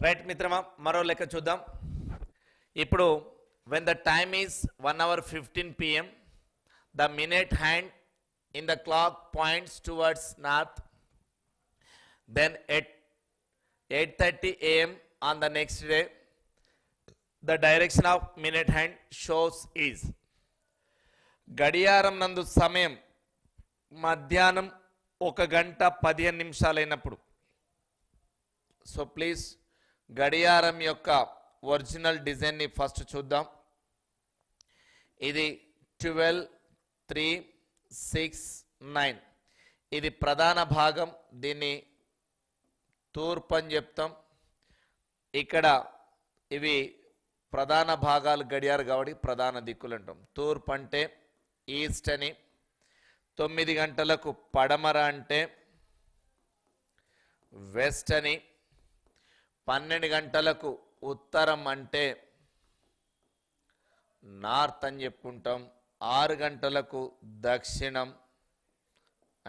Right మిత్రమా, మరో లెక్క చూద్దాం. ఇప్పుడు when the time is 1:15 p.m. the minute hand in the clock points towards north. Then at 8:30 a.m. on the next day, the direction of minute hand shows is. గడియారం నందు సమయం మధ్యాహ్నం 1:15 అయినప్పుడు. సో ప్లీజ్ గడియారం యొక్క ఒరిజినల్ డిజైన్ని first చూద్దాం. ఇది 12, 3, 6, 9. ఇది ప్రధాన భాగం, దీన్ని తూర్పు అని చెప్తాం. ఇక్కడ ఇవి ప్రధాన భాగాలు గడియారు కాబట్టి ప్రధాన దిక్కులు అంటాం. తూర్పు అంటే ఈస్ట్ అని, 9 గంటలకు పడమర అంటే వెస్ట్ అని, 12 గంటలకు ఉత్తరం అంటే నార్త్ అని చెప్పుకుంటాం, 6 గంటలకు దక్షిణం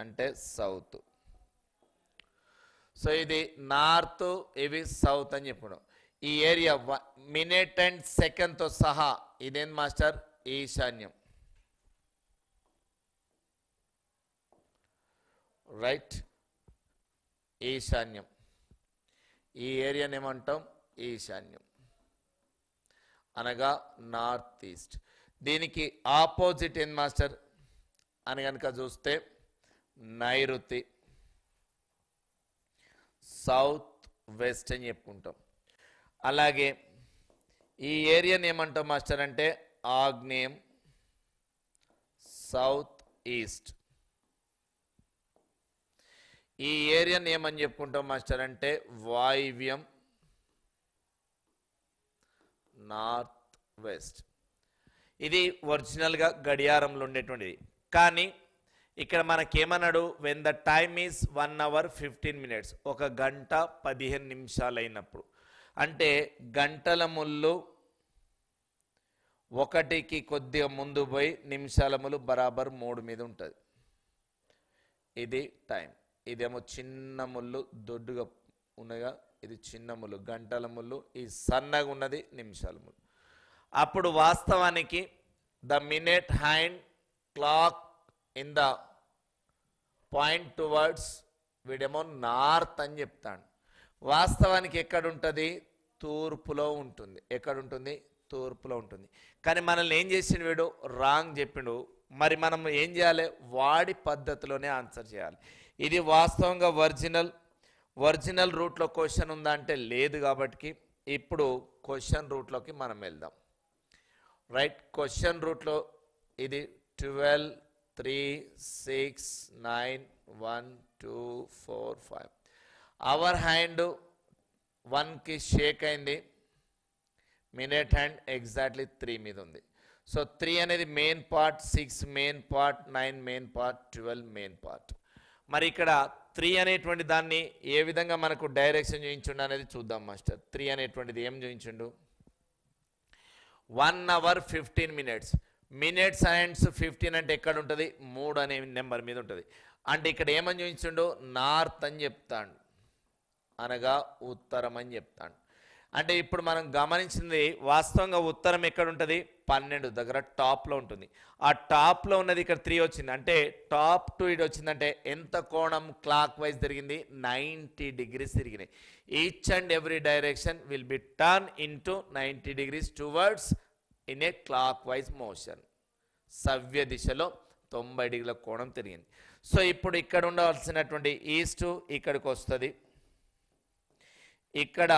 అంటే సౌత్. సో ఇది నార్త్, ఇవి సౌత్ అని చెప్పుకున్నాం. ఈ ఏరియా మినిట్ అండ్ సెకండ్తో సహా ఇదేం మాస్టర్? ఈశాన్యం. రైట్, ఈశాన్యం. ఈ ఏరియాని ఏమంటాం? ఈశాన్యం అనగా నార్త్ ఈస్ట్. దీనికి ఆపోజిట్ ఏం మాస్టర్ అని కనుక చూస్తే నైరుతి, సౌత్ వెస్ట్ అని చెప్పుకుంటాం. అలాగే ఈ ఏరియాని ఏమంటాం మాస్టర్ అంటే ఆగ్నేయం, సౌత్ ఈస్ట్. ఈ ఏరియాని ఏమని చెప్పుకుంటాం మాస్టర్ అంటే వాయువ్యం, నార్త్ వెస్ట్. ఇది ఒరిజినల్గా గడియారంలో ఉండేటువంటిది. కానీ ఇక్కడ మనకేమన్నాడు? When the time is 1:15. 1:15 అయినప్పుడు. అంటే గంటల ముళ్ళు 1కి కొద్దిగా ముందు పోయి నిమిషాల ముళ్ళు బరాబర్ 3 మీద ఉంటుంది. ఇది టైం. ఇదేమో చిన్న ముళ్ళు దొడ్డుగా ఉన్నగా, ఇది చిన్న ముళ్ళు గంటల ముళ్ళు, ఈ సన్నగా ఉన్నది నిమిషాల ముళ్ళు. అప్పుడు వాస్తవానికి the minute hand clock in the point towards, వీడేమో నార్త్ అని చెప్తాడు. వాస్తవానికి ఎక్కడుంటుంది? తూర్పులో ఉంటుంది. ఎక్కడుంటుంది? తూర్పులో ఉంటుంది. కానీ మనల్ని ఏం చేసిండు వీడు? రాంగ్ చెప్పిండు. మరి మనం ఏం చేయాలి? వాడి పద్ధతిలోనే ఆన్సర్ చేయాలి. ఇది వాస్తవంగా ఒరిజినల్ రూట్లో క్వశ్చన్ ఉందా అంటే లేదు. కాబట్టి ఇప్పుడు క్వశ్చన్ రూట్లోకి మనం వెళ్దాం. రైట్, క్వశ్చన్ రూట్లో ఇది 12, 3, 6, 9, 1, 2, 4, 5. అవర్ హ్యాండ్ 1కి షేక్ అయింది. మినిట్ హ్యాండ్ ఎగ్జాక్ట్లీ 3 మీద ఉంది. సో 3 అనేది main part, 6 main part, 9 main part, 12 main part. మరి ఇక్కడ 3 అనేటువంటి దాన్ని ఏ విధంగా మనకు డైరెక్షన్ చూపించుండు అనేది చూద్దాం మాస్టర్. 3 అనేటువంటిది ఏం చూపించుండు? 1:15. మినిట్స్ అండ్ 15 అంటే ఎక్కడ ఉంటుంది? 3 అనే నెంబర్ మీద ఉంటుంది. అంటే ఇక్కడ ఏమని చూపించుండు? నార్త్ అని చెప్తాడు, అనగా ఉత్తరం అని చెప్తాడు. అంటే ఇప్పుడు మనం గమనించింది వాస్తవంగా ఉత్తరం ఎక్కడ ఉంటుంది? 12 దగ్గర టాప్లో ఉంటుంది. ఆ టాప్లో ఉన్నది ఇక్కడ 3 వచ్చింది. అంటే టాప్ టు ఇట్ వచ్చిందంటే ఎంత కోణం క్లాక్ వైజ్ తిరిగింది? 90 degrees తిరిగినాయి. Each and every direction will be turn into 90 degrees towards in a clockwise motion. సవ్య దిశలో 90 degrees కోణం తిరిగింది. సో ఇప్పుడు ఇక్కడ ఉండవలసినటువంటి ఈస్ట్ ఇక్కడికి వస్తుంది, ఇక్కడ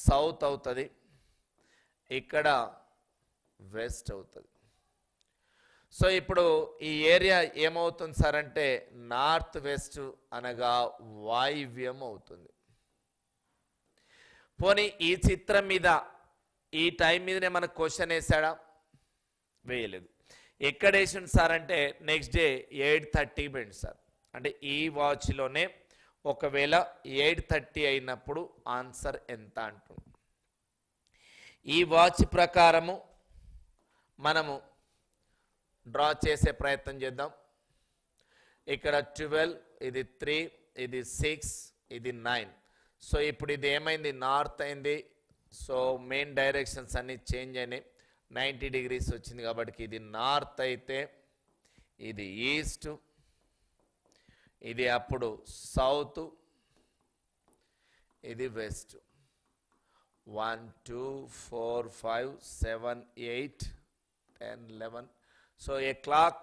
సౌత్ అవుతుంది, ఇక్కడ వెస్ట్ అవుతుంది. సో ఇప్పుడు ఈ ఏరియా ఏమవుతుంది సార్ అంటే నార్త్ వెస్ట్ అనగా వాయువ్యం అవుతుంది. పోనీ ఈ చిత్రం మీద ఈ టైం మీదనే మనకు క్వశ్చన్ వేసాడా? వేయలేదు. ఎక్కడ వేసిండు సార్ అంటే నెక్స్ట్ డే 8:30 పోయింది సార్. అంటే ఈ వాచ్లోనే ఒకవేళ 8:30 అయినప్పుడు ఆన్సర్ ఎంత అంటుంది. ఈ వాచ్ ప్రకారము మనము డ్రా చేసే ప్రయత్నం చేద్దాం. ఇక్కడ 12, ఇది 3, ఇది 6, ఇది 9. సో ఇప్పుడు ఇది ఏమైంది, నార్త్ అయింది. సో మెయిన్ డైరెక్షన్స్ అన్నీ చేంజ్ అయినాయి. 90 డిగ్రీస్ వచ్చింది కాబట్టి ఇది నార్త్ అయితే ఇది ఈస్ట్, ఇది అప్పుడు సౌత్, ఇది west. 1 2 4 5 7 8 10 11. So a clock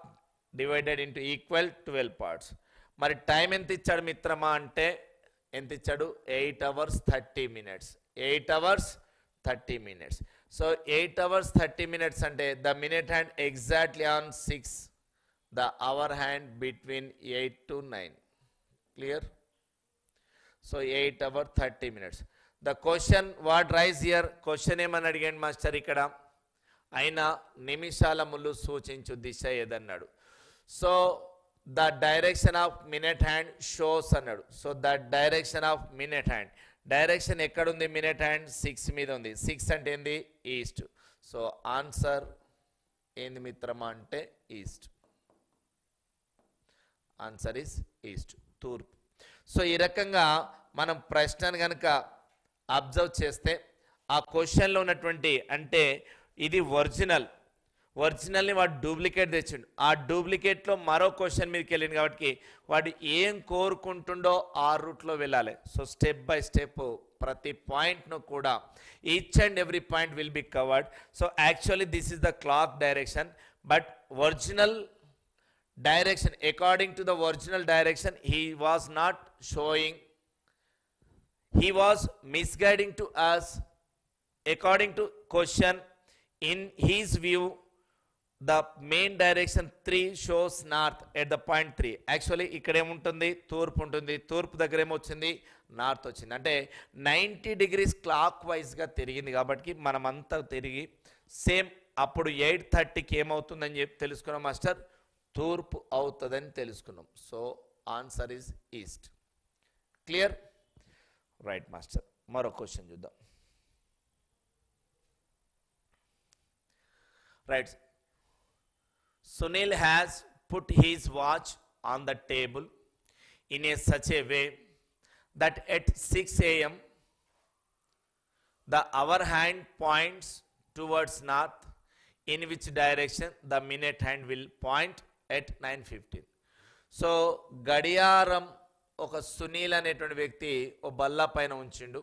divided into equal 12 parts. మరి టైం ఎంత ఇచ్చాడు మిత్రమా అంటే ఎంత ఇచ్చాడు, 8 hours 30 minutes. 8 hours 30 minutes. So 8 hours 30 minutes అంటే the minute hand exactly on 6, the hour hand between 8 to 9. Clear? So 8 hours 30 minutes. The question what rise here, question ఏమని అడిగాడు మాస్టర్ ఇక్కడ, అయినా నిమిషాల ముళ్ళు సూచించు దిశ ఏదన్నాడు. So the direction of minute hand shows అన్నాడు. So the direction of minute hand, direction ఎక్కడుంది, మినిట్ హ్యాండ్ 6 మీద ఉంది. 6 అంటే ఏంది, ఈస్ట్. సో ఆన్సర్ ఏంది మిత్రమా అంటే ఈస్ట్. ఆన్సర్ ఈస్ ఈస్ట్, తూర్పు. సో ఈ రకంగా మనం ప్రశ్నను కనుక అబ్జర్వ్ చేస్తే ఆ క్వశ్చన్లో ఉన్నటువంటి, అంటే ఇది ఒరిజినల్ని వాడు డూప్లికేట్ తెచ్చిండు. ఆ డూప్లికేట్లో మరో క్వశ్చన్ మీదకి వెళ్ళింది కాబట్టి వాడు ఏం కోరుకుంటుండో ఆ రూట్లో వెళ్ళాలి. సో స్టెప్ బై స్టెప్ ప్రతి పాయింట్ను కూడా each and every point will be covered. So actually this is the clock direction, but original direction, according to the original direction, he was not showing, he was misguiding to us. According to question, in his view the main direction 3 shows north at the point 3. actually ఇక్కడ ఏముంటుంది, తూర్పు ఉంటుంది. తూర్పు దగ్గర ఏమొచ్చింది, north వచ్చింది. అంటే 90 degrees clock వైజ్గా తిరిగింది కాబట్టి మనమంతా తిరిగి సేమ్ అప్పుడు 8:30కి ఏమవుతుందని చెప్పి తెలుసుకున్నాం మాస్టర్, తూర్పు అవుతుందని తెలుసుకున్నాం. So answer is east. Clear? Right master. మరో క్వశ్చన్ చూద్దాం. Right. Sunil has put he's watch on the table in a such a way that at 6 AM the hour hand points towards north, in which direction the minute hand will point at 9:15. So గడియారం ఒక సునీల్ అనేటువంటి వ్యక్తి ఓ బల్ల పైన ఉంచిండు.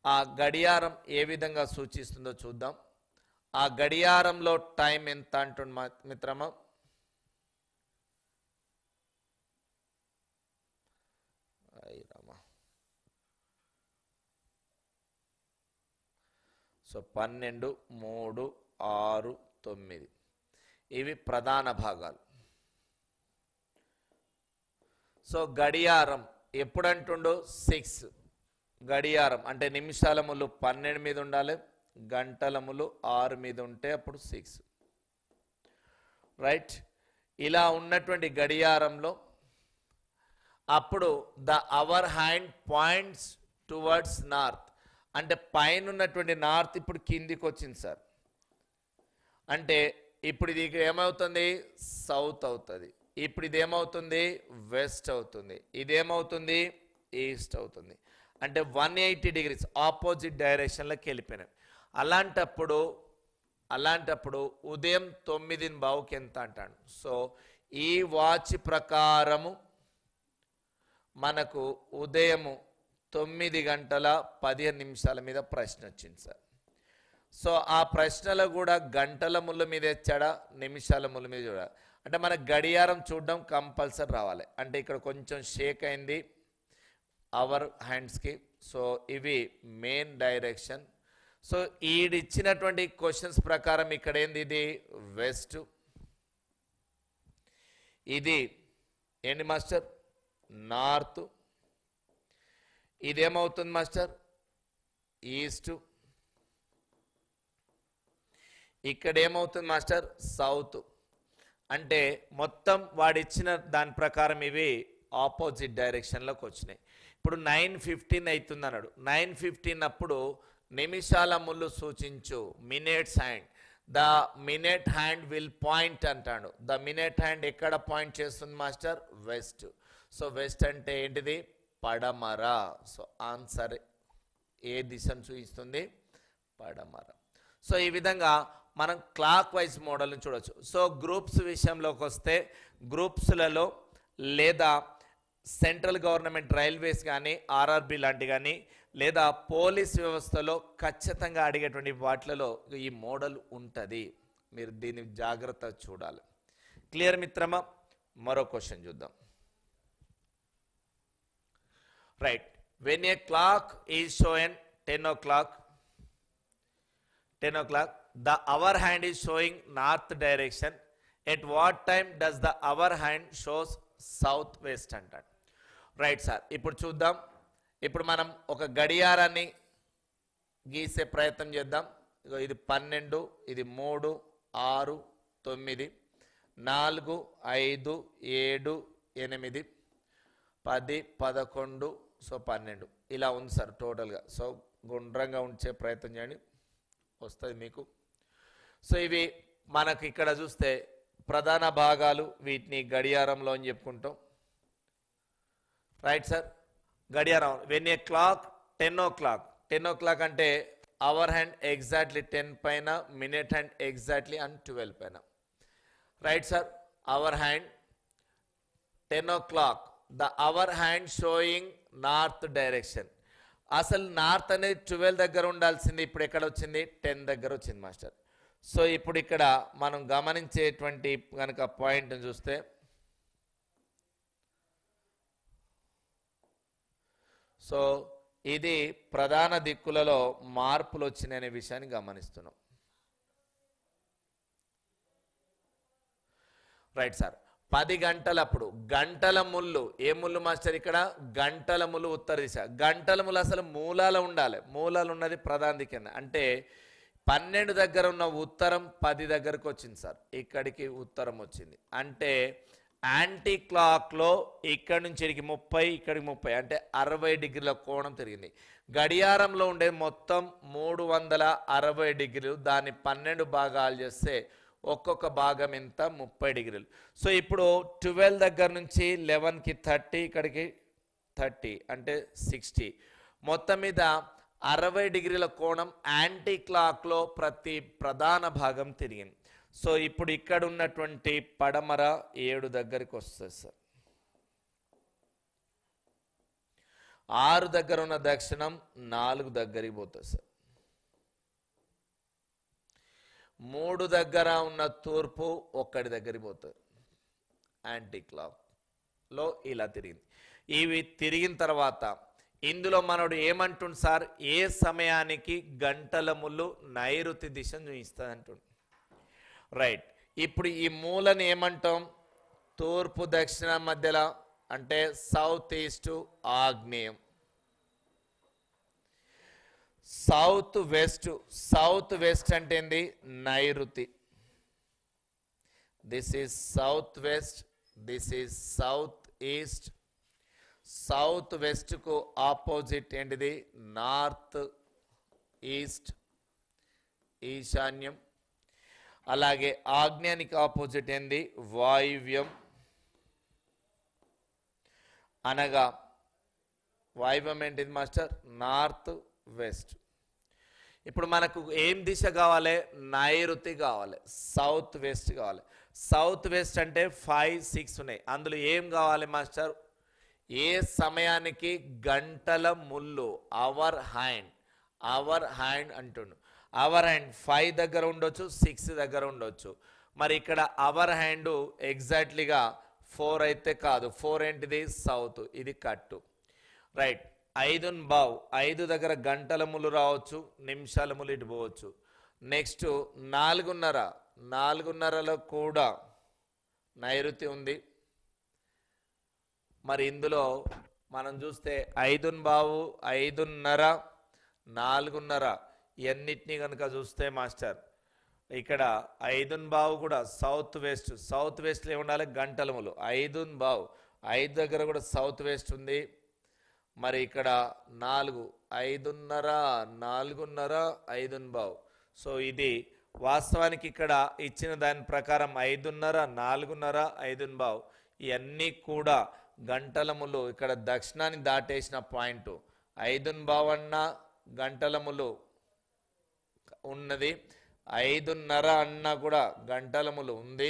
ఆ గడియారం ఏ విధంగా సూచిస్తుందో చూద్దాం. ఆ గడియారంలో టైం ఎంత అంటుండు మిత్రమా, సో 12, 3, 6, 9 ఇవి ప్రధాన భాగాలు. సో గడియారం ఎప్పుడంటుండో 6, గడియారం అంటే నిమిషాల ముళ్ళు 12 మీద ఉండాలి, గంటల ముళ్ళు 6 మీద ఉంటే అప్పుడు 6. రైట్. ఇలా ఉన్నటువంటి గడియారంలో అప్పుడు the hour hand points towards north, అంటే పైన ఉన్నటువంటి నార్త్ ఇప్పుడు కిందికి వచ్చింది సార్. అంటే ఇప్పుడు ఇది ఏమవుతుంది, సౌత్ అవుతుంది. ఇప్పుడు ఇది ఏమవుతుంది, వెస్ట్ అవుతుంది. ఇదేమవుతుంది, ఈస్ట్ అవుతుంది. అంటే 180 degrees ఆపోజిట్ డైరెక్షన్లోకి వెళ్ళిపోయినాయి. అలాంటప్పుడు ఉదయం 9:15కి ఎంత అంటాడు. సో ఈ వాచ్ ప్రకారము మనకు ఉదయము 9:15 మీద ప్రశ్న వచ్చింది సార్. సో ఆ ప్రశ్నలో కూడా గంటల ముళ్ళ మీద ఇచ్చాడా, నిమిషాల ముళ్ళ మీద చూడాలి. అంటే మన గడియారం చూడడం కంపల్సరీ రావాలి. అంటే ఇక్కడ కొంచెం షేక్ అయింది అవర్ హ్యాండ్స్కి. సో ఇవి మెయిన్ డైరెక్షన్. సో ఈడిచ్చినటువంటి క్వశ్చన్స్ ప్రకారం ఇక్కడ ఏంది, ఇది వెస్ట్, ఇది ఏంటి మాస్టర్, నార్త్, ఇదేమవుతుంది మాస్టర్, ఈస్ట్, ఇక్కడ ఏమవుతుంది మాస్టర్, సౌత్. అంటే మొత్తం వాడిచ్చిన దాని ప్రకారం ఇవి ఆపోజిట్ డైరెక్షన్లోకి వచ్చినాయి. ఇప్పుడు 9:15 అవుతుంది అన్నాడు. 9:15 అప్పుడు నిమిషాల ముళ్ళు సూచించు, minutes hand, the minute hand will point అంటాడు. ద మినిట్ హ్యాండ్ ఎక్కడ పాయింట్ చేస్తుంది మాస్టర్, వెస్ట్. సో వెస్ట్ అంటే ఏంటిది, పడమర. సో ఆన్సర్ ఏ దిశను చూపిస్తుంది? పడమర. సో ఈ విధంగా మనం క్లాక్ వైజ్ మోడల్ని చూడవచ్చు. సో గ్రూప్స్ విషయంలోకి వస్తే గ్రూప్స్లలో లేదా సెంట్రల్ గవర్నమెంట్ రైల్వేస్ కానీ ఆర్ఆర్బి లాంటి కానీ లేదా పోలీస్ వ్యవస్థలో ఖచ్చితంగా అడిగేటువంటి వాటిలలో ఈ మోడల్ ఉంటుంది. మీరు దీన్ని జాగ్రత్తగా చూడాలి. క్లియర్ మిత్రమా? మరో క్వశ్చన్ చూద్దాం. Right. When a clock is showing 10 o'clock, the hour hand is showing north direction. At what time does the hour hand shows south west అంటాడు. రైట్ సార్, ఇప్పుడు చూద్దాం. ఇప్పుడు మనం ఒక గడియారాన్ని గీసే ప్రయత్నం చేద్దాం. ఇది 12, ఇది 3, 6, 9, 4, 5, 7, 8, 10, 11, సో 12 ఇలా ఉంది సార్ టోటల్గా. సో గుండ్రంగా ఉంచే ప్రయత్నం చేయండి, వస్తుంది మీకు. సో ఇవి మనకు ఇక్కడ చూస్తే ప్రధాన భాగాలు, వీటిని గడియారంలో అని చెప్పుకుంటాం. రైట్ సార్, గడియారం. When a clock 10 o'clock, 10 o'clock అంటే అవర్ హ్యాండ్ ఎగ్జాక్ట్లీ 10 పైన, మినిట్ హ్యాండ్ ఎగ్జాక్ట్లీ అండ్ 12 పైన. Right sir, hour hand 10 o'clock, the hour hand showing north direction. అసలు నార్త్ అనేది 12 దగ్గర ఉండాల్సింది, ఇప్పుడు ఎక్కడ వచ్చింది? 10 దగ్గర వచ్చింది మాస్టర్. సో ఇప్పుడు ఇక్కడ మనం గమనించేటువంటి కనుక పాయింట్ని చూస్తే సో ఇది ప్రధాన దిక్కులలో మార్పులు వచ్చినాయనే విషయాన్ని గమనిస్తున్నాం. రైట్ సార్, 10 గంటలప్పుడు గంటల ముళ్ళు, ఏ ముళ్ళు మాస్టర్? ఇక్కడ గంటల ముళ్ళు ఉత్తర దిశ. గంటల ముళ్ళు అసలు మూలాలు ఉండాలి, మూలాలు ఉన్నది ప్రధాన దిక్కు. అంటే 12 దగ్గర ఉన్న ఉత్తరం 10 దగ్గరకు వచ్చింది సార్, ఇక్కడికి ఉత్తరం వచ్చింది. అంటే యాంటీ క్లాక్లో ఇక్కడ నుంచి ఇక్కడికి 30, ఇక్కడికి 30, అంటే 60 డిగ్రీల కోణం తిరిగింది. గడియారంలో ఉండే మొత్తం 360 డిగ్రీలు, దాన్ని 12 భాగాలు చేస్తే ఒక్కొక్క భాగం ఎంత? 30 డిగ్రీలు. సో ఇప్పుడు 12 దగ్గర నుంచి 11కి 30, ఇక్కడికి 30 అంటే 60, మొత్తం మీద 60 డిగ్రీల కోణం యాంటీ క్లాక్లో ప్రతి ప్రధాన భాగం తిరిగింది. సో ఇప్పుడు ఇక్కడ ఉన్నటువంటి పడమర 7 దగ్గరికి వస్తుంది సార్. 6 దగ్గర ఉన్న దక్షిణం 4 దగ్గరికి పోతుంది సార్. 3 దగ్గర ఉన్న తూర్పు 1 దగ్గరికి పోతుంది. యాంటీ క్లాక్లో ఇలా తిరిగింది. ఇవి తిరిగిన తర్వాత ఇందులో మనోడు ఏమంటుండు సార్? ఏ సమయానికి గంటల ముళ్ళు నైరుతి దిశను చూపిస్తుంది అంటుండు. రైట్, ఇప్పుడు ఈ మూలని ఏమంటాం? తూర్పు దక్షిణ మధ్యలో, అంటే సౌత్ ఈస్ట్ ఆగ్నేయం. సౌత్ వెస్ట్, సౌత్ వెస్ట్ అంటే ఏంది? నైరుతి. This is south west, this is south east. South west కు ఆపోజిట్ ఏంటిది? నార్త్ ఈస్ట్, ఈశాన్యం. అలాగే ఆగ్నేయానికి ఆపోజిట్ ఏంది? వాయువ్యం. అనగా వాయువ్యం ఏంటిది మాస్టర్? North west. ఇప్పుడు మనకు ఏం దిశ కావాలి? నైరుతి కావాలి, సౌత్ వెస్ట్ కావాలి. సౌత్ వెస్ట్ అంటే 5, 6 ఉన్నాయి. అందులో ఏం కావాలి మాస్టర్? ఏ సమయానికి గంటల ముళ్ళు, అవర్ హ్యాండ్, అవర్ హ్యాండ్ అంటుండు. అవర్ హ్యాండ్ 5 దగ్గర ఉండొచ్చు, 6 దగ్గర ఉండొచ్చు. మరి ఇక్కడ అవర్ హ్యాండ్ ఎగ్జాక్ట్లీగా 4 అయితే కాదు. 4 ఏంటిది? సౌత్, ఇది కట్టు. రైట్, 5 బావు, 5 దగ్గర గంటల ముళ్ళు రావచ్చు, నిమిషాల ముళ్ళు ఇటు పోవచ్చు. నెక్స్ట్ 4:30, 4:30లో కూడా నైరుతి ఉంది. మరి ఇందులో మనం చూస్తే 5 బావు, 5:30, 4:30 ఇవన్నిటినీ కనుక చూస్తే మాస్టర్ ఇక్కడ 5 బావు కూడా సౌత్ వెస్ట్. సౌత్ వెస్ట్లో ఉండాలి గంటల ముళ్ళు. 5 బావు, 5 దగ్గర కూడా సౌత్ వెస్ట్ ఉంది. మరి ఇక్కడ 4, 5:30, 4:30, 5 బావు. సో ఇది వాస్తవానికి ఇక్కడ ఇచ్చిన దాని ప్రకారం 5:30, 4:30, 5 బావు ఇవన్నీ కూడా గంటలములు ఇక్కడ దక్షిణాన్ని దాటేసిన పాయింట్ 5:15 గంటలములు ఉన్నది, 5:30 అన్నా కూడా గంటలములు ఉంది,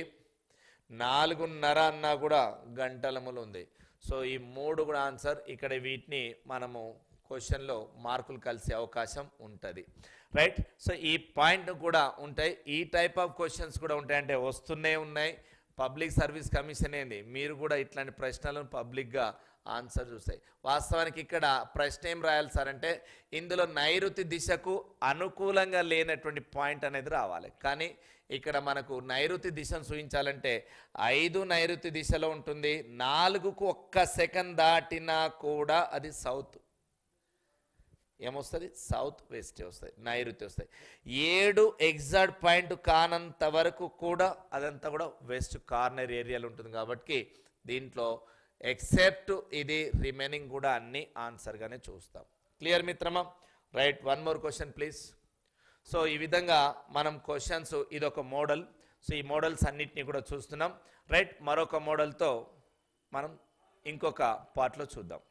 4:30 అన్నా కూడా గంటలములు ఉంది. సో ఈ 3 కూడా ఆన్సర్. ఇక్కడ వీటిని మనము క్వశ్చన్లో మార్కులు కలిసే అవకాశం ఉంటుంది, రైట్. సో ఈ పాయింట్ కూడా ఉంటాయి. ఈ టైప్ ఆఫ్ క్వశ్చన్స్ కూడా ఉంటాయి, అంటే వస్తూనే ఉన్నాయి. పబ్లిక్ సర్వీస్ కమిషన్ ఏంది, మీరు కూడా ఇట్లాంటి ప్రశ్నలను పబ్లిక్గా ఆన్సర్ చూస్తాయి. వాస్తవానికి ఇక్కడ ప్రశ్న ఏం రాయాలి సార్ అంటే, ఇందులో నైరుతి దిశకు అనుకూలంగా లేనటువంటి పాయింట్ అనేది రావాలి. కానీ ఇక్కడ మనకు నైరుతి దిశను చూపించాలంటే 5 నైరుతి దిశలో ఉంటుంది, 4కు 1 సెకండ్ దాటినా కూడా అది సౌత్ ఏమొస్తుంది, సౌత్ వెస్ట్ వస్తుంది, నైరుతి వస్తాయి. 7 ఎగ్జాక్ట్ పాయింట్ కానంత వరకు కూడా అదంతా కూడా వెస్ట్ కార్నర్ ఏరియాలో ఉంటుంది. కాబట్టి దీంట్లో ఎక్సెప్ట్ ఇది రిమైనింగ్ కూడా అన్ని ఆన్సర్గానే చూస్తాం. క్లియర్ మిత్రమా? Right. One more question please. So ఈ విధంగా మనం క్వశ్చన్స్, ఇదొక మోడల్. సో ఈ మోడల్స్ అన్నిటినీ కూడా చూస్తున్నాం, రైట్. మరొక మోడల్తో మనం ఇంకొక పార్ట్లో చూద్దాం.